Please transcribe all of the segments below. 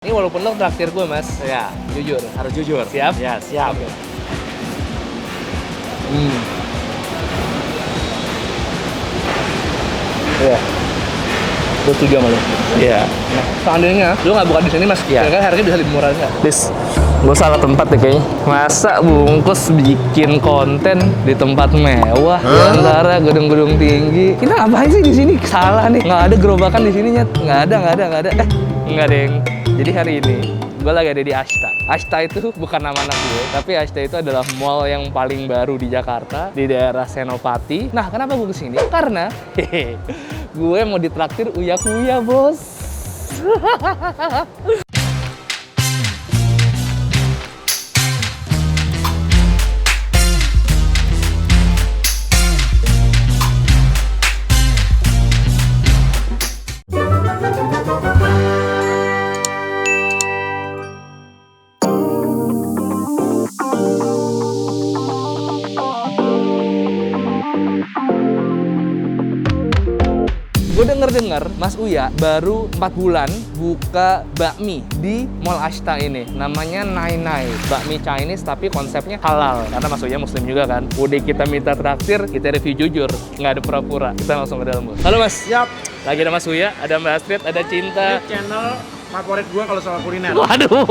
Ini walaupun lo traktir gue, Mas. Ya, Jujur. harus jujur. Siap? Ya, siap. Oke. Iya. Gue setuju sama lo. Iya. Nah, seandainya lo nggak buka di sini, Mas, Iya. kira-kira harganya bisa lebih murah nggak? Please. Gue salah tempat deh kayaknya. Masa bungkus bikin konten di tempat mewah di antara gedung-gedung tinggi? Kita ngapain sih di sini? Salah nih. Nggak ada gerobakan di sini, Nyet. Nggak ada. Nggak, Deng. Jadi hari ini gue lagi ada di Ashta. Ashta itu bukan nama anak gue, tapi Ashta itu adalah mall yang paling baru di Jakarta, di daerah Senopati. Nah, kenapa gue kesini? Karena gue mau ditraktir uya-kuya, bos. Gue denger Mas Uya baru 4 bulan buka bakmi di Mall Ashta ini. Namanya Nai Nai. Bakmi Chinese tapi konsepnya halal. Karena Mas Uya muslim juga kan. Udah kita minta traktir, kita review jujur. Nggak ada pura-pura. Kita langsung ke dalam, bos. Halo, Mas. Siap. Lagi ada Mas Uya, ada Mbak Astrid, ada Cinta. Ini channel favorit gua kalau soal kuliner. Waduh.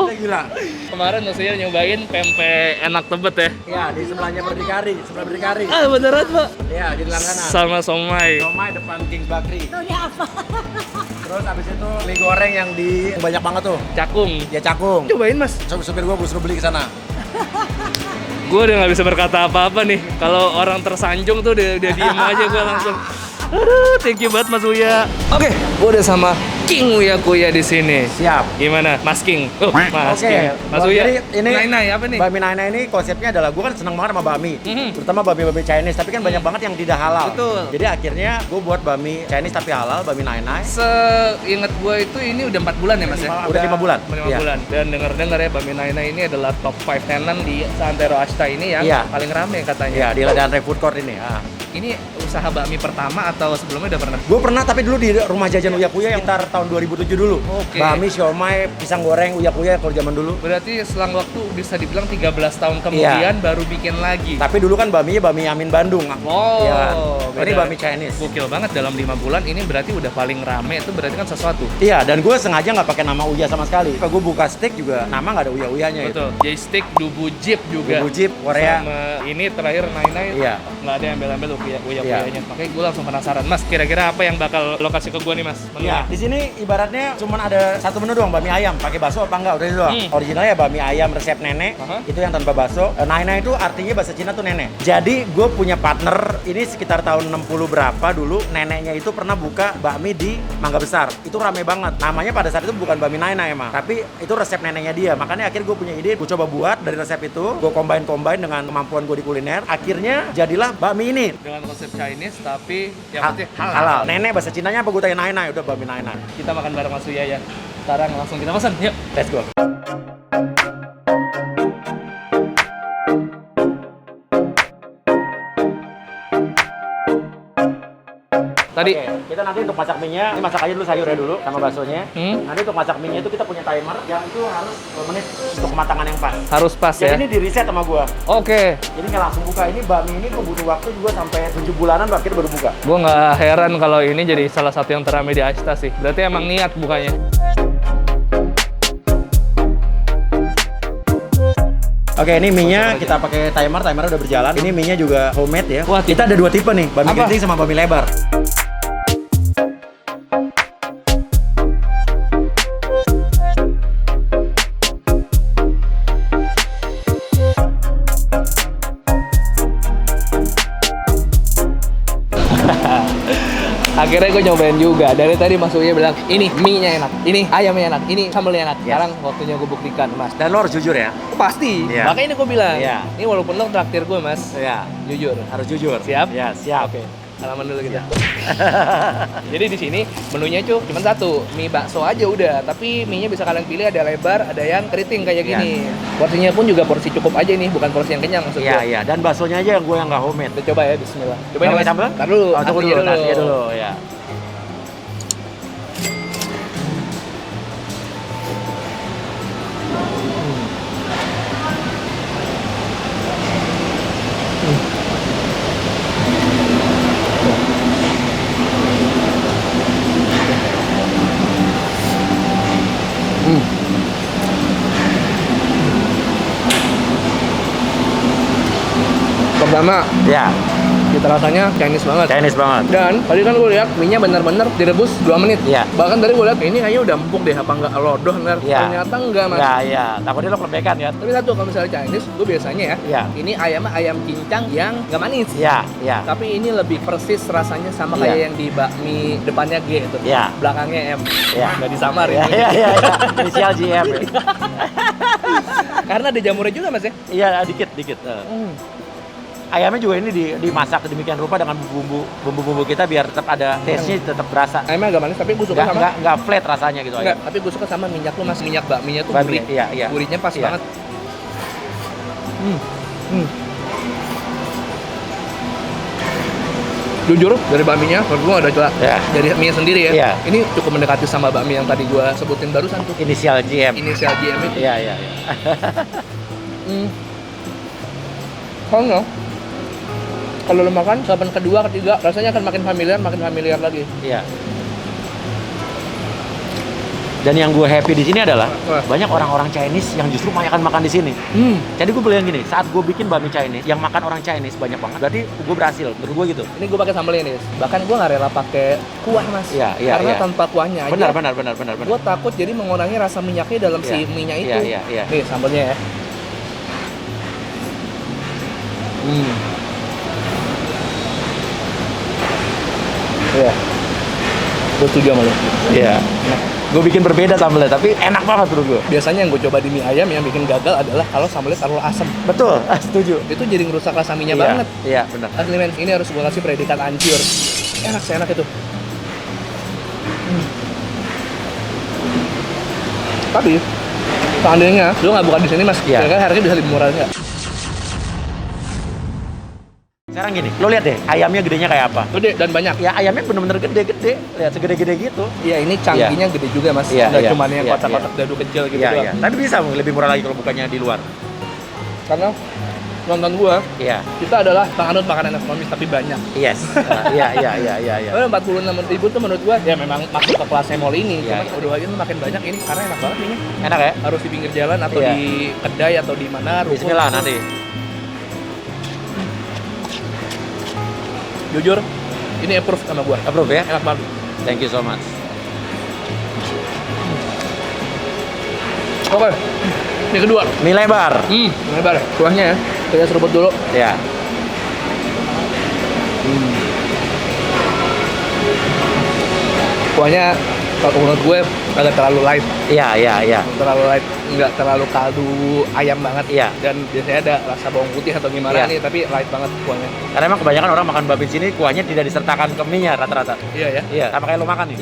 Udah gila. Kemarin Mas Uya nyobain pempek enak tebet ya. Ya, di sebelahnya Berdikari, sebelah Berdikari. Ah, beneran, Pak? Ya, di langganan. Sama somai. Somai depan King Bakri. Terus abis itu mie goreng yang di banyak banget tuh. Cakung. Ya Cakung. Cobain, Mas. Supir gua suruh beli ke sana. Gue udah nggak bisa berkata apa-apa nih. Kalau orang tersanjung tuh udah diem aja gue langsung. Aduh, thank you banget Mas Uya. Oke, gue udah sama King Uya Kuya di sini. Siap. Gimana, Mas King? Mas Oke, King. Mas Bang, Uya. jadi ini Nai apa nih? Bakmi Nai Nai ini konsepnya adalah gue kan seneng banget sama bakmi, Mhm. terutama bakmi Chinese, tapi kan banyak banget yang tidak halal. Betul. Jadi akhirnya gue buat bakmi Chinese tapi halal, bakmi Nai Nai. Seingat gue itu ini udah 4 bulan ya, Mas ya? Udah 5 bulan. 5 Iya. bulan. Dan denger-dengar ya, Bakmi Nai Nai ini adalah top 5 tenan di Santero Ashta ini yang Iya. paling rame katanya. Ya di Ladang Food Court ini. Ini usaha bakmi pertama atau sebelumnya udah pernah? Gue pernah tapi dulu di rumah jajan Uya Kuya yang sekitar tahun 2007 dulu. Oke. Bakmi, siomay, pisang goreng Uya Kuya kalau zaman dulu. Berarti selang waktu bisa dibilang 13 tahun kemudian baru bikin lagi. Tapi dulu kan bakminya bakmi Amin Bandung. Oh, Ya. Ini beda. bakmi Chinese. Gokil banget dalam 5 bulan ini berarti udah paling rame, itu berarti kan sesuatu. Iya, dan gue sengaja nggak pakai nama Uya sama sekali. Kalau gue buka steak juga nama nggak ada Uya-Uyanya itu. Betul. J-Stick, Dubu Jeep juga. Dubu Jeep, Korea. Sama ini terakhir Nai-Nai. Iya. Nggak ada embel-embel Uya-Uyanya. Iya. Makanya gue langsung penasaran. Mas, kira-kira apa yang bakal lo kasih ke gue nih, Mas? Iya, di sini ibaratnya cuma ada satu menu doang, bakmi ayam. Pakai bakso apa enggak? Udah itu doang. Originalnya ya bakmi ayam resep nenek. Aha. Itu yang tanpa bakso. Nai-nai itu artinya bahasa Cina tuh nenek. Jadi gue punya partner ini sekitar tahun 60 berapa dulu, neneknya itu pernah buka bakmi di Mangga Besar. Itu rame banget. Namanya pada saat itu bukan bakmi Nai-nai emang, tapi itu resep neneknya dia. Makanya akhirnya gue punya ide, gue coba buat dari resep itu, gue combine dengan kemampuan gue di kuliner. Akhirnya jadilah bakmi ini. Dengan konsep Chinese tapi yang penting Halal. Nenek bahasa Cinanya apa? Gue tanya Nai-nai, udah bakmi Nai-nai. Kita makan bareng Mas Uya ya. Sekarang langsung kita pesan. Yuk. Let's go. Tadi Oke, kita nanti untuk masak mie-nya, ini masak aja dulu sayurnya dulu sama baksonya. Nanti untuk masak mie-nya itu kita punya timer yang itu harus 10 menit untuk kematangan yang pas. harus pas Jadi ya. ini di reset sama gua. Oke. Jadi nggak langsung buka. Ini bakmi ini gua butuh waktu juga sampai 7 bulanan akhirnya baru buka. Gue nggak heran kalau ini jadi salah satu yang teramai di Ashta sih. Berarti emang niat bukanya. Oke, ini mie-nya kita pakai timernya udah berjalan. Ini mie-nya juga homemade ya. Wah, kita ada 2 tipe nih, bakmi apa? genting sama bakmi lebar. Akhirnya gue nyobain juga. Dari tadi Mas Uya bilang, ini mie-nya enak, ini ayamnya enak, ini sambelnya enak. Yes. Sekarang waktunya gue buktikan, Mas. Dan lo harus jujur ya. Pasti. Iya. Makanya ini gue bilang, Iya. ini walaupun lo traktir gue, Mas, Iya, jujur. harus jujur. Siap? Ya, siap. Oke. Salaman dulu kita. Jadi di sini menunya cuma satu, mie bakso aja udah. Tapi mie-nya bisa kalian pilih, ada lebar, ada yang keriting kayak gini. Porsinya pun juga porsi cukup aja nih, bukan porsi yang kenyang maksud Iya, gue. iya. Dan baksonya aja yang gue yang nggak homemade. Kita coba ya, bismillah. Cobain Pakai Mas. sambal? Ntar dulu, Oh, tunggu nasinya dulu, nasinya dulu. Ya. Sama. Ya, Cita rasanya Chinese banget. Chinese banget. Dan tadi kan gue lihat minyak bener-bener direbus 2 menit. Iya. Bahkan tadi gue lihat ini kayaknya udah empuk deh, apa enggak lodoh ntar. Iya. Ternyata enggak, Mas. Ya, ya. Takutnya lo kelebekan ya. Tapi satu, kalau misalnya Chinese, gue biasanya ya, Iya. ini ayamnya ayam cincang yang nggak manis. Ya, ya. Tapi ini lebih persis rasanya sama Iya. kayak yang di bakmi depannya G itu. Iya. Belakangnya M. Iya. Nggak disamar Ya, ini. ya, ya, ya. Inisial GM. Ya. Karena ada jamurnya juga, Mas ya. Iya, dikit, dikit. Ayamnya juga ini dimasak demikian rupa dengan bumbu-bumbu kita biar tetap ada taste-nya, tetap berasa. Ayamnya agak manis, tapi gue suka sama. Nggak flat rasanya gitu Enggak, ayam. tapi gue suka sama minyak lu, Mas. Minyak bakminya tuh Bakmi, gurih. iya, iya. Gurihnya pas Iya. banget. Jujur, dari bakminya, menurut gue ada coba. Iya. Dari mie sendiri ya. Iya. Ini cukup mendekati sama bakmi yang tadi gue sebutin barusan tuh. Inisial GM. Inisial GM itu. Iya, iya, iya. Kalau kalau lo makan suapan kedua, ketiga, rasanya akan makin familiar lagi. Iya. Dan yang gue happy di sini adalah Wah. banyak orang-orang Chinese yang justru banyak makan di sini. Jadi gue bilang gini, saat gue bikin bakmi Chinese, yang makan orang Chinese banyak banget. Berarti gue berhasil, menurut gue gitu. Ini gue pakai sambelnya nih. Bahkan gue nggak rela pakai kuah, Mas. Iya, iya, Karena iya. tanpa kuahnya aja. Benar. Gue takut jadi mengurangi rasa minyaknya dalam si Iya. minyak Iya, itu. iya, iya. Nih sambelnya ya. Iya. Gue setuju sama lo. Iya. Gue bikin berbeda sambelnya, tapi enak banget menurut gue. Biasanya yang gue coba di mie ayam yang bikin gagal adalah kalau sambelnya terlalu asam. Betul, setuju. Itu jadi ngerusak rasa minyak Iya, banget. Iya, benar. Asli men, ini harus gue kasih predikat anjir. Enak, seenak itu. Tapi seandainya lu nggak buka di sini, Mas, Iya. kira-kira harganya bisa lebih murah nggak? Sekarang gini, lo lihat deh, ayamnya gedenya kayak apa? Gede dan banyak. Ya ayamnya bener-bener gede-gede. Lihat segede-gede gitu. Iya, ini cangkingnya gede juga, Mas. Iya, Nggak iya, cuma yang iya, kotak-kotak dadu kecil gitu Iya, doang. iya. Tapi bisa lebih murah lagi kalau bukannya di luar. Karena nonton gua, Iya. kita adalah penganut makanan ekonomis tapi banyak. Yes. Iya. Karena 46.000 tuh menurut gua ya memang masuk ke kelasnya mall ini. Iya, Cuman udah lagi tuh makin banyak ini karena enak banget ini. Enak ya? Harus di pinggir jalan atau Iya. di kedai atau di mana. ruko. Bismillah nanti. Jujur, ini approve sama gua. Approve ya? Enak banget. Thank you so much. Oke, ini kedua. Mie lebar. Lebar. Kuahnya ya, kita seruput dulu. Ya. Kuahnya kalau menurut gue agak terlalu light. Iya. Terlalu light, nggak terlalu kaldu ayam banget. Iya. Dan biasanya ada rasa bawang putih atau gimana Iya. nih, tapi light banget kuahnya. Karena emang kebanyakan orang makan babi sini kuahnya tidak disertakan ke mie-nya rata-rata. Iya ya. Iya, sama kayak lo makan nih.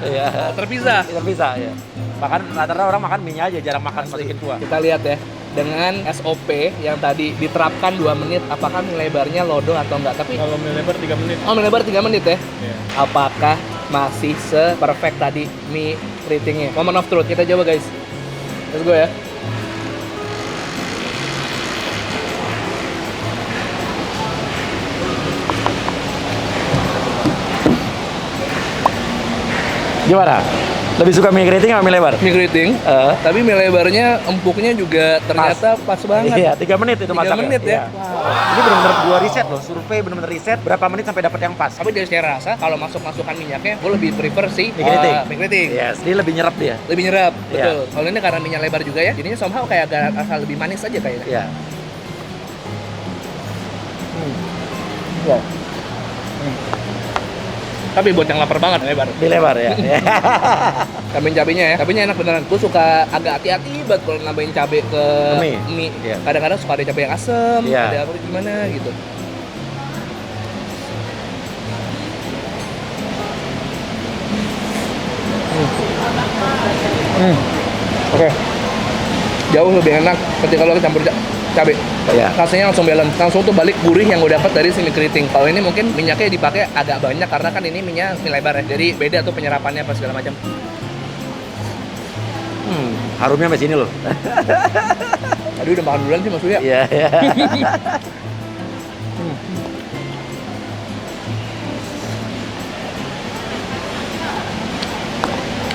Iya. Terpisah. Bisa, ya. Bahkan rata-rata orang makan mie-nya aja, jarang makan masukin kuah. Kita lihat ya, dengan SOP yang tadi diterapkan 2 menit, apakah mie lebarnya lodo atau enggak? Tapi Kalau mie lebar 3 menit. oh, mie lebar 3 menit ya? Iya. Apakah masih se-perfect tadi mie keritingnya? Moment of truth, kita coba guys. Let's go ya. Gimana? Lebih suka mie keriting atau mie lebar? Mie keriting, tapi mie lebarnya empuknya juga ternyata pas banget. Iya, 3 menit itu 3 masaknya. menit ya? Iya. Ini benar-benar gua riset loh, survei benar-benar riset berapa menit sampai dapat yang pas. Tapi dari secara rasa, kalau masuk-masukan minyaknya, gue lebih prefer sih Mie keriting. mie keriting. Yes, dia lebih nyerap dia. Lebih nyerap, Iya. betul. Kalau ini karena minyak lebar juga ya, jadinya somehow kayak agak rasa lebih manis aja kayaknya. Iya. Iya. Tapi buat yang lapar banget lebar. Mie lebar ya. Tambahin cabenya ya. Cabenya enak beneran. Gue suka agak hati-hati banget kalau nambahin cabe ke Mie. mie. Iya. Kadang-kadang suka ada cabe yang asem, Iya. ada apa gimana gitu. Oke. Jauh lebih enak ketika lo campur cabe. Iya. Rasanya langsung balance, langsung tuh balik gurih yang gue dapat dari si mie keriting. Kalau ini mungkin minyaknya dipakai agak banyak karena kan ini minyak mie lebar ya. Jadi beda tuh penyerapannya apa segala macam. Harumnya sampai sini loh. Tadi udah makan duluan sih Mas Uya. Iya, iya.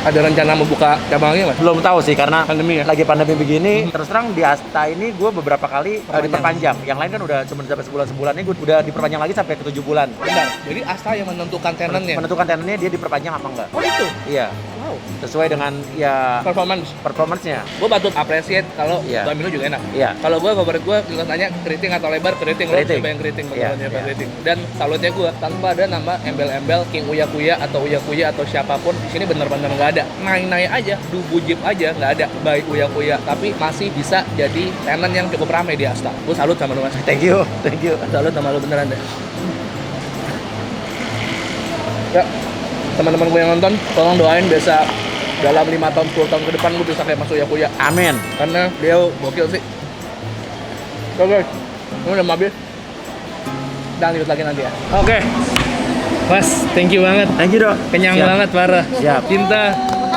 Ada rencana mau buka cabang lagi mas? Belum tahu sih karena Pandemi ya? lagi pandemi begini. Terus terang di Asta ini gue beberapa kali diperpanjang. Yang lain kan udah cuma sampai sebulan-sebulan, ini gue udah diperpanjang lagi sampai ke 7 bulan. Benar. Jadi Asta yang menentukan tenannya. Menentukan tenannya dia diperpanjang apa enggak. Oh itu? Iya. Wow. Sesuai dengan ya performance-nya. Gue patut appreciate kalau Iya. Bami lu juga enak. Iya. Kalau gue favorit gue kalau tanya keriting atau lebar, keriting lo Keriting. coba yang keriting, Iya, beneran iya. keriting. Dan salutnya gue tanpa ada nama embel-embel King Uya Kuya atau Uya Kuya atau siapapun di sini bener-bener nggak ada. Naik-naik aja, dubujib aja nggak ada baik Uya Kuya, tapi masih bisa jadi tenan yang cukup ramai di Asta. Gue salut sama lu mas. Thank you. Salut sama lu beneran deh. Ya, teman-teman gue yang nonton, tolong doain bisa dalam 5 tahun, 10 tahun ke depan gue bisa kayak Mas Uya Kuya. Amin. Karena dia gokil sih. Oke guys, ini udah mau habis. Dan lanjut lagi nanti ya. Oke. Mas, thank you banget. Thank you, Dok. Kenyang Siap. banget parah. Siap. Cinta,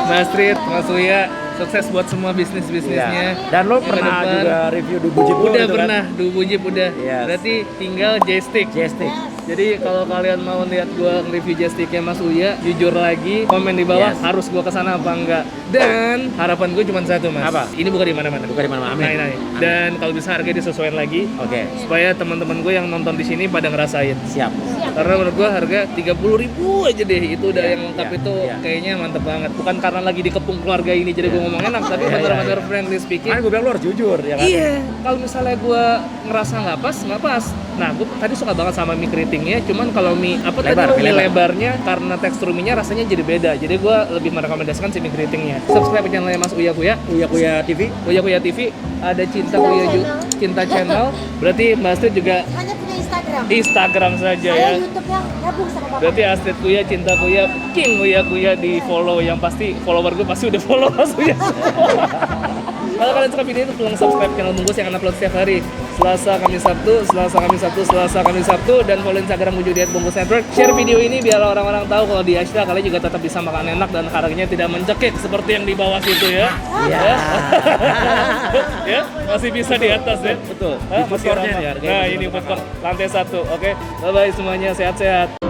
Mas Trit, Mas Uya. Sukses buat semua bisnisnya. Iya. Dan lo Yang pernah ke depan. juga review Dubujib lo Udah gitu pernah, Dubujib udah. Yes. Berarti tinggal joystick. kan? Joystick. Jadi kalau kalian mau lihat gua nge-review joysticknya Mas Uya, jujur lagi komen di bawah Yes. harus gua kesana apa enggak. Dan harapan gue cuma satu mas. Apa? Ini bukan di mana-mana. Bukan di mana-mana. Amin. Nah. Dan kalau bisa harga disesuaikan lagi Oke. supaya teman-teman gue yang nonton di sini pada ngerasain. Siap. Karena menurut gua harga 30.000 aja deh. Itu udah Iya, yang lengkap iya, itu iya. kayaknya mantep banget. Bukan karena lagi dikepung keluarga ini jadi gua ngomong enak, tapi Iya, bener-bener iya. friendly speaking. Kan gue bilang lo harus jujur ya kan. Iya, kalau misalnya gue ngerasa nggak pas. Nah, gue tadi suka banget sama mie keritingnya, cuman kalau mie apa Lebar, tadi mie mie lebar. lebarnya karena tekstur mie-nya rasanya jadi beda. Jadi gue lebih merekomendasikan si mie keritingnya. Subscribe channelnya Mas Uya Kuya, Uya TV. Uya Kuya TV, ada Cinta Channel. Berarti Mbak Astrid juga Hanya punya Instagram. Instagram saja Saya ya. YouTube-nya gabung sama Bapak. Berarti Astrid Kuya, Cinta Kuya, King Uya Kuya di follow. Yang pasti follower gue pasti udah follow Mas Uya. Kalau kalian suka video ini, tolong subscribe channel Bungkus yang akan upload setiap hari. Selasa, Kamis, Sabtu, dan follow Instagram gue juga @Bungkus Network. Share video ini biar orang-orang tahu kalau di Ashta kalian juga tetap bisa makan enak dan harganya tidak mencekik seperti yang di bawah situ ya. Iya. Ya, masih bisa di atas ya. Betul. Hah, Di food masih court-nya ramah. nih harganya Nah, masih ini tetap food court lantai 1. Oke, bye bye semuanya, sehat-sehat.